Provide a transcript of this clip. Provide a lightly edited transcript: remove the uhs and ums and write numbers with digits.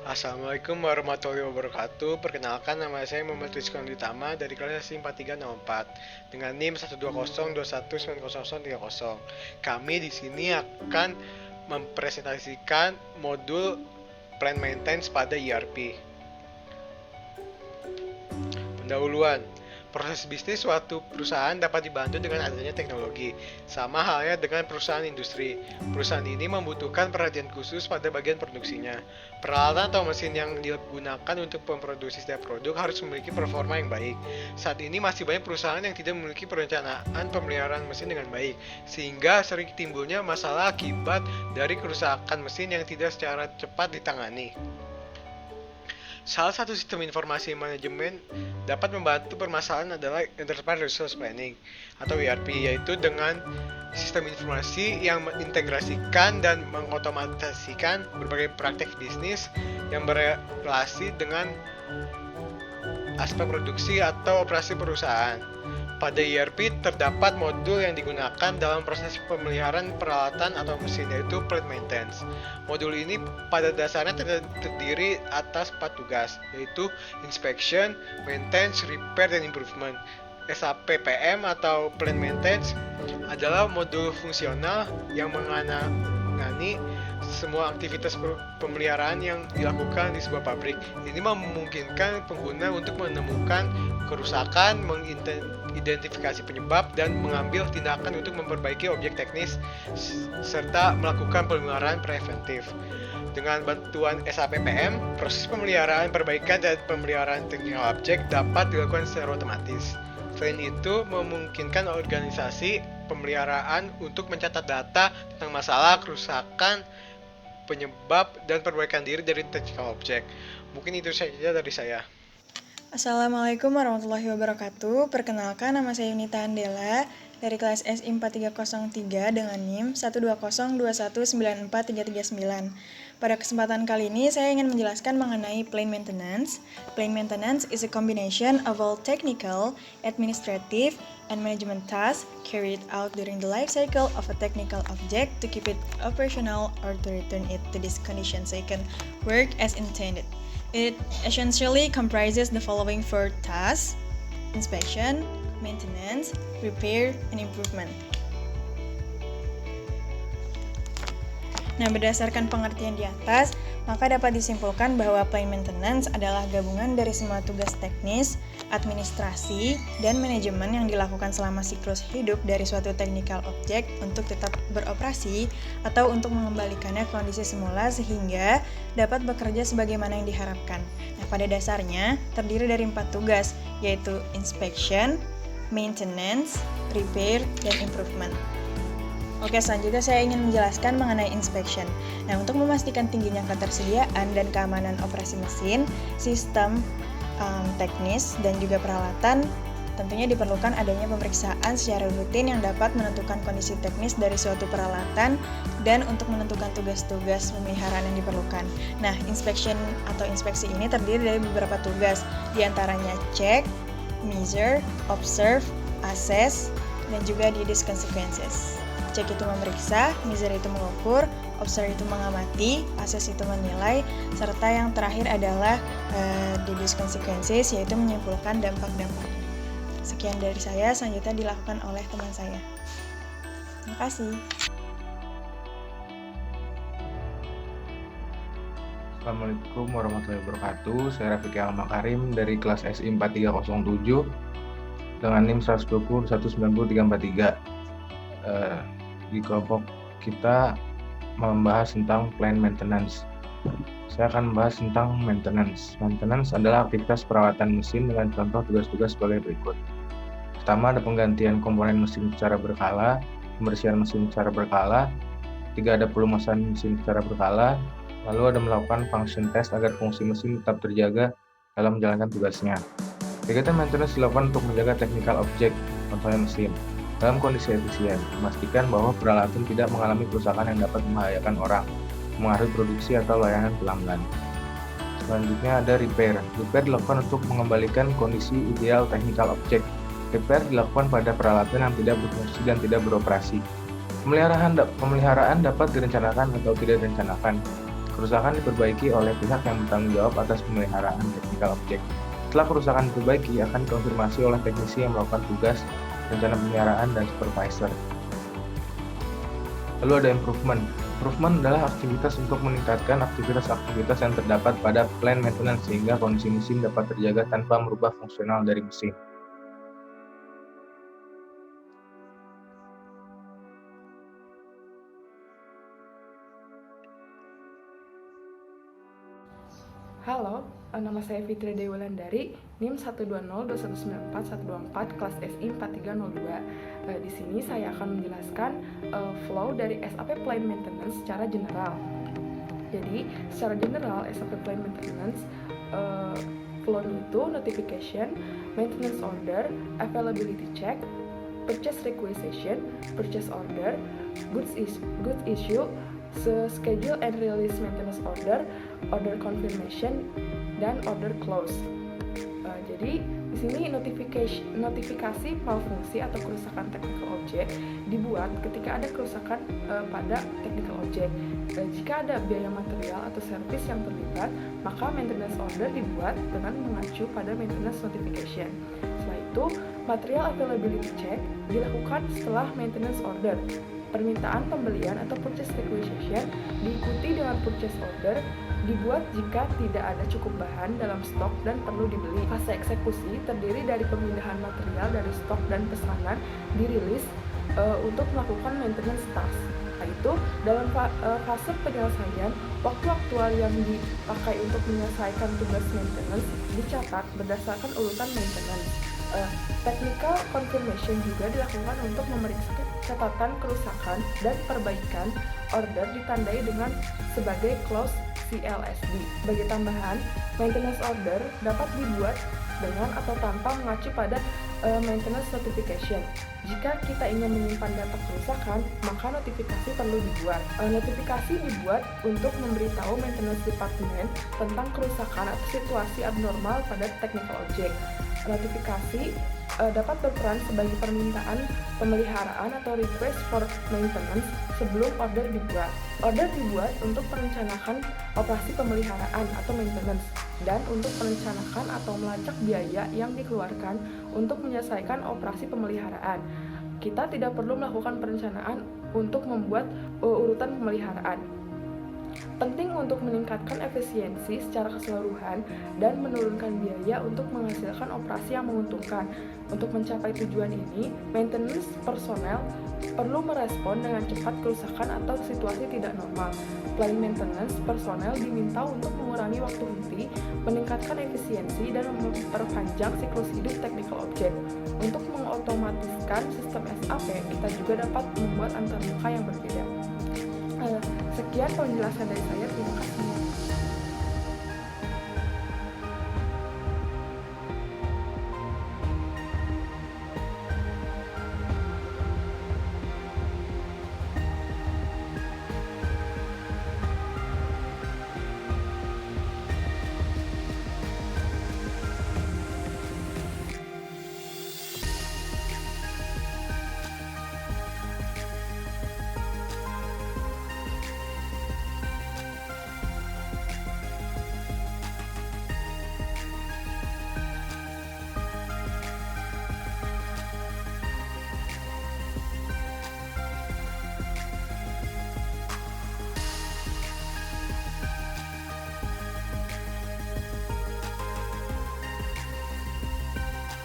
Assalamualaikum warahmatullahi wabarakatuh. Perkenalkan, nama saya Muhammad Rizkwan Ditama dari kelas S4364 dengan NIM 120219030. Kami di sini akan mempresentasikan modul Plan Maintenance pada ERP. Pendahuluan. Proses bisnis suatu perusahaan dapat dibantu dengan adanya teknologi. Sama halnya dengan perusahaan industri. Perusahaan ini membutuhkan perhatian khusus pada bagian produksinya. Peralatan atau mesin yang digunakan untuk memproduksi setiap produk harus memiliki performa yang baik. Saat ini masih banyak perusahaan yang tidak memiliki perencanaan pemeliharaan mesin dengan baik, sehingga sering timbulnya masalah akibat dari kerusakan mesin yang tidak secara cepat ditangani. Salah satu sistem informasi manajemen dapat membantu permasalahan adalah Enterprise Resource Planning atau ERP, yaitu dengan sistem informasi yang mengintegrasikan dan mengotomatisasikan berbagai praktek bisnis yang berrelasi dengan aspek produksi atau operasi perusahaan. Pada ERP terdapat modul yang digunakan dalam proses pemeliharaan peralatan atau mesin, yaitu Plant Maintenance. Modul ini pada dasarnya terdiri atas 4 tugas, yaitu Inspection, Maintenance, Repair, dan Improvement. SAPPM atau Plant Maintenance adalah modul fungsional yang menangani semua aktivitas pemeliharaan yang dilakukan di sebuah pabrik. Ini memungkinkan pengguna untuk menemukan kerusakan, mengidentifikasi penyebab, dan mengambil tindakan untuk memperbaiki objek teknis serta melakukan pemeliharaan preventif. Dengan bantuan SAPPM, proses pemeliharaan, perbaikan, dan pemeliharaan teknikal objek dapat dilakukan secara otomatis. Selain itu, memungkinkan organisasi pemeliharaan untuk mencatat data tentang masalah, kerusakan, penyebab, dan perbaikan diri dari technical object. Mungkin itu saja dari saya. Assalamualaikum warahmatullahi wabarakatuh. Perkenalkan, nama saya Yunita Andela dari kelas SI 4303 dengan NIM 120219439. Pada kesempatan kali ini saya ingin menjelaskan mengenai Plant Maintenance. Plant Maintenance is a combination of all technical, administrative, and management tasks carried out during the life cycle of a technical object to keep it operational or to return it to this condition so it can work as intended. It essentially comprises the following 4 tasks: inspection, maintenance, repair, and improvement. Nah, berdasarkan pengertian di atas, maka dapat disimpulkan bahwa plant maintenance adalah gabungan dari semua tugas teknis, administrasi, dan manajemen yang dilakukan selama siklus hidup dari suatu technical object untuk tetap beroperasi atau untuk mengembalikannya ke kondisi semula sehingga dapat bekerja sebagaimana yang diharapkan. Nah, pada dasarnya terdiri dari 4 tugas, yaitu inspection, maintenance, repair, dan improvement. Oke, selanjutnya saya ingin menjelaskan mengenai inspection. Nah, untuk memastikan tingginya ketersediaan dan keamanan operasi mesin, sistem teknis, dan juga peralatan, tentunya diperlukan adanya pemeriksaan secara rutin yang dapat menentukan kondisi teknis dari suatu peralatan dan untuk menentukan tugas-tugas pemeliharaan yang diperlukan. Nah, inspection atau inspeksi ini terdiri dari beberapa tugas, diantaranya check, measure, observe, assess, dan juga deduce consequences. Check itu memeriksa, measure itu mengukur, observe itu mengamati, assess itu menilai, serta yang terakhir adalah deduce consequences, yaitu menyimpulkan dampak-dampaknya. Sekian dari saya, selanjutnya dilakukan oleh teman saya. Terima kasih. Assalamualaikum warahmatullahi wabarakatuh. Saya Rafiq Al-Makarim dari kelas SI 4307 dengan NIM 120190343. Di kelompok kita membahas tentang plant maintenance. Saya akan membahas tentang maintenance. Maintenance adalah aktivitas perawatan mesin dengan contoh tugas-tugas sebagai berikut. Pertama, ada penggantian komponen mesin secara berkala, pembersihan mesin secara berkala. Tiga, ada pelumasan mesin secara berkala. Lalu ada melakukan function test agar fungsi mesin tetap terjaga dalam menjalankan tugasnya. Kegiatan maintenance dilakukan untuk menjaga technical object, contohnya mesin, dalam kondisi efisien, memastikan bahwa peralatan tidak mengalami kerusakan yang dapat membahayakan orang, mengaruhi produksi atau layanan pelanggan. Selanjutnya ada repair. Repair dilakukan untuk mengembalikan kondisi ideal technical object. Repair dilakukan pada peralatan yang tidak berfungsi dan tidak beroperasi. Pemeliharaan dapat direncanakan atau tidak direncanakan. Kerusakan diperbaiki oleh pihak yang bertanggung jawab atas pemeliharaan teknikal objek. Setelah kerusakan diperbaiki, akan dikonfirmasi oleh teknisi yang melakukan tugas, rencana pemeliharaan, dan supervisor. Lalu ada improvement. Improvement adalah aktivitas untuk meningkatkan aktivitas-aktivitas yang terdapat pada plan maintenance sehingga kondisi mesin dapat terjaga tanpa merubah fungsional dari mesin. Halo, nama saya Fitri Dewi Wulandari, NIM 1202194 kelas SI 4302. Di sini saya akan menjelaskan flow dari SAP Plant Maintenance secara general. Jadi, secara general SAP Plant Maintenance flow itu notification, maintenance order, availability check, purchase requisition, purchase order, goods issue, schedule and release maintenance order, order confirmation, dan order close. Jadi di sini notifikasi malfungsi atau kerusakan technical object dibuat ketika ada kerusakan pada technical object. Jika ada biaya material atau servis yang terlibat, maka maintenance order dibuat dengan mengacu pada maintenance notification. Setelah itu, material availability check dilakukan setelah maintenance order. Permintaan pembelian atau purchase requisition diikuti dengan purchase order dibuat jika tidak ada cukup bahan dalam stok dan perlu dibeli. Fase eksekusi terdiri dari pemindahan material dari stok dan pesanan dirilis untuk melakukan maintenance task. Setelah itu, dalam fase penyelesaian, waktu aktual yang dipakai untuk menyelesaikan tugas maintenance dicatat berdasarkan urutan maintenance. Technical confirmation juga dilakukan untuk memeriksa catatan kerusakan dan perbaikan order ditandai dengan sebagai clause CLSD. Sebagai tambahan, maintenance order dapat dibuat dengan atau tanpa mengacu pada maintenance notification. Jika kita ingin menyimpan data kerusakan, maka notifikasi perlu dibuat. Notifikasi dibuat untuk memberitahu maintenance department tentang kerusakan atau situasi abnormal pada technical object. Notifikasi dapat berperan sebagai permintaan pemeliharaan atau request for maintenance sebelum order dibuat. Order dibuat untuk merencanakan operasi pemeliharaan atau maintenance dan untuk merencanakan atau melacak biaya yang dikeluarkan untuk menyelesaikan operasi pemeliharaan. Kita tidak perlu melakukan perencanaan untuk membuat urutan pemeliharaan. Penting untuk meningkatkan efisiensi secara keseluruhan dan menurunkan biaya untuk menghasilkan operasi yang menguntungkan. Untuk mencapai tujuan ini, maintenance personel perlu merespon dengan cepat kerusakan atau situasi tidak normal. Plant maintenance personel diminta untuk mengurangi waktu henti, meningkatkan efisiensi, dan memperpanjang siklus hidup technical object. Untuk mengotomatiskan sistem SAP, kita juga dapat membuat antarmuka yang berbeda. Sekian penjelasan dari saya, terima kasih.